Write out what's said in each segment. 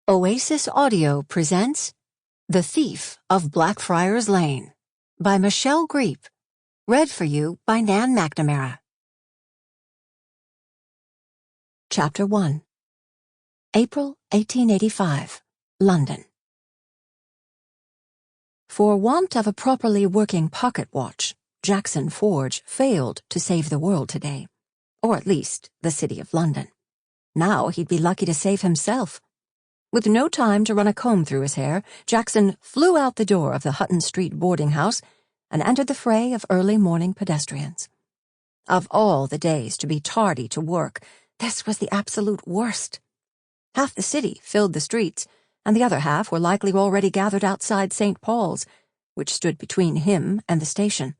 Oasis Audio presents The Thief of Blackfriars Lane by Michelle Griep. Read for you by Nan Mcnamara. Chapter 1. April 1885, London. For want of a properly working pocket watch, Jackson Forge failed to save the world today, or at least the city of London. Now he'd be lucky to save himself. With no time to run a comb through his hair, Jackson flew out the door of the Hutton Street boarding house and entered the fray of early morning pedestrians. Of all the days to be tardy to work, this was the absolute worst. Half the city filled the streets, and the other half were likely already gathered outside St. Paul's, which stood between him and the station.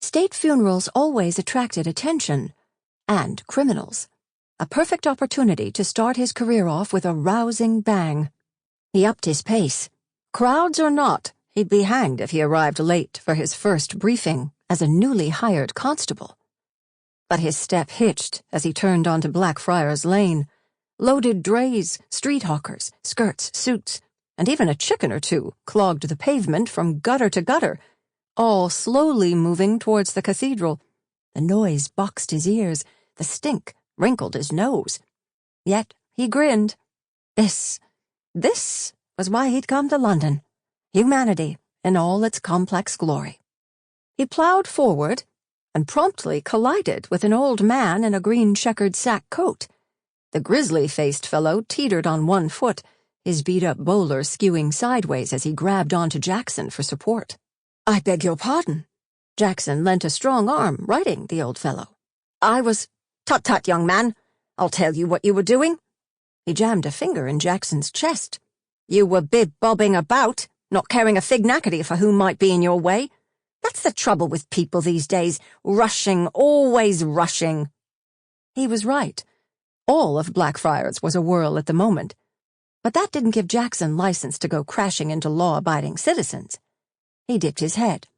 State funerals always attracted attention, and criminals. A perfect opportunity to start his career off with a rousing bang. He upped his pace. Crowds or not, he'd be hanged if he arrived late for his first briefing as a newly hired constable. But his step hitched as he turned onto Blackfriars Lane. Loaded drays, street hawkers, skirts, suits, and even a chicken or two clogged the pavement from gutter to gutter, all slowly moving towards the cathedral. The noise boxed his ears, the stink wrinkled his nose. Yet he grinned. This was why he'd come to London. Humanity in all its complex glory. He plowed forward and promptly collided with an old man in a green checkered sack coat. The grizzly-faced fellow teetered on one foot, his beat-up bowler skewing sideways as he grabbed onto Jackson for support. "I beg your pardon." Jackson lent a strong arm, righting the old fellow. "Tut-tut, young man. I'll tell you what you were doing." He jammed a finger in Jackson's chest. "You were bib-bobbing about, not caring a fig knackety for who might be in your way. That's the trouble with people these days, rushing, always rushing." He was right. All of Blackfriars was a whirl at the moment. But that didn't give Jackson license to go crashing into law-abiding citizens. He dipped his head.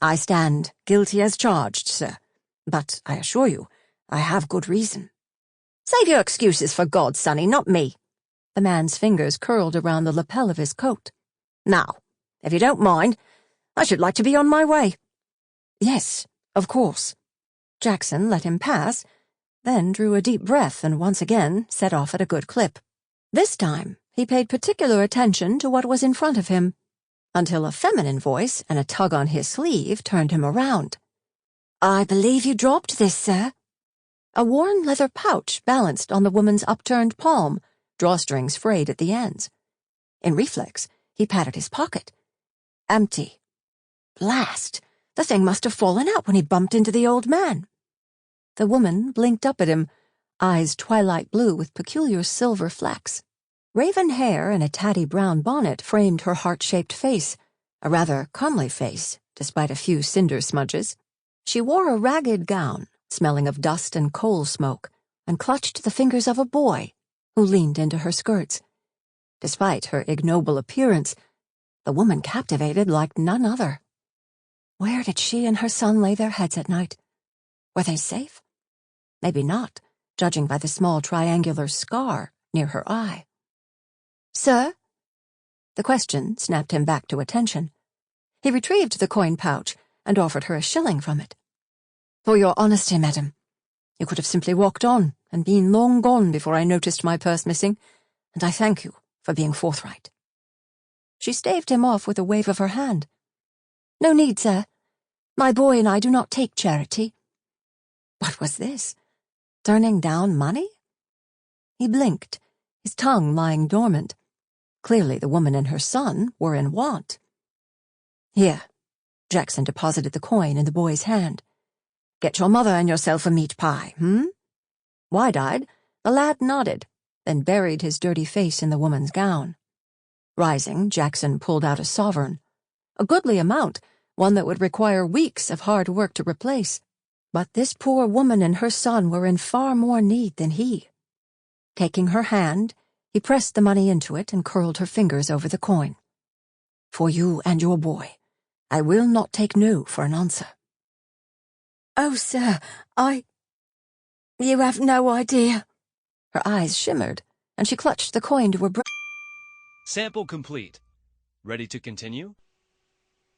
"I stand guilty as charged, sir, but I assure you, I have good reason." "Save your excuses for God, sonny, not me." The man's fingers curled around the lapel of his coat. "Now, if you don't mind, I should like to be on my way." "Yes, of course." Jackson let him pass, then drew a deep breath and once again set off at a good clip. This time, he paid particular attention to what was in front of him, until a feminine voice and a tug on his sleeve turned him around. "I believe you dropped this, sir." A worn leather pouch balanced on the woman's upturned palm, drawstrings frayed at the ends. In reflex, he patted his pocket. Empty. Blast! The thing must have fallen out when he bumped into the old man. The woman blinked up at him, eyes twilight blue with peculiar silver flecks. Raven hair and a tatty brown bonnet framed her heart-shaped face, a rather comely face, despite a few cinder smudges. She wore a ragged gown, smelling of dust and coal smoke, and clutched the fingers of a boy, who leaned into her skirts. Despite her ignoble appearance, the woman captivated like none other. Where did she and her son lay their heads at night? Were they safe? Maybe not, judging by the small triangular scar near her eye. "Sir?" The question snapped him back to attention. He retrieved the coin pouch and offered her a shilling from it. "For your honesty, madam. You could have simply walked on and been long gone before I noticed my purse missing, and I thank you for being forthright." She staved him off with a wave of her hand. "No need, sir. My boy and I do not take charity." What was this? Turning down money? He blinked, his tongue lying dormant. Clearly the woman and her son were in want. "Here." Jackson deposited the coin in the boy's hand. "Get your mother and yourself a meat pie, Wide-eyed, the lad nodded, then buried his dirty face in the woman's gown. Rising, Jackson pulled out a sovereign. A goodly amount, one that would require weeks of hard work to replace. But this poor woman and her son were in far more need than he. Taking her hand, he pressed the money into it and curled her fingers over the coin. "For you and your boy, I will not take no for an answer." "Oh, sir, you have no idea." Her eyes shimmered, and she clutched the coin to her breast. Sample complete. Ready to continue?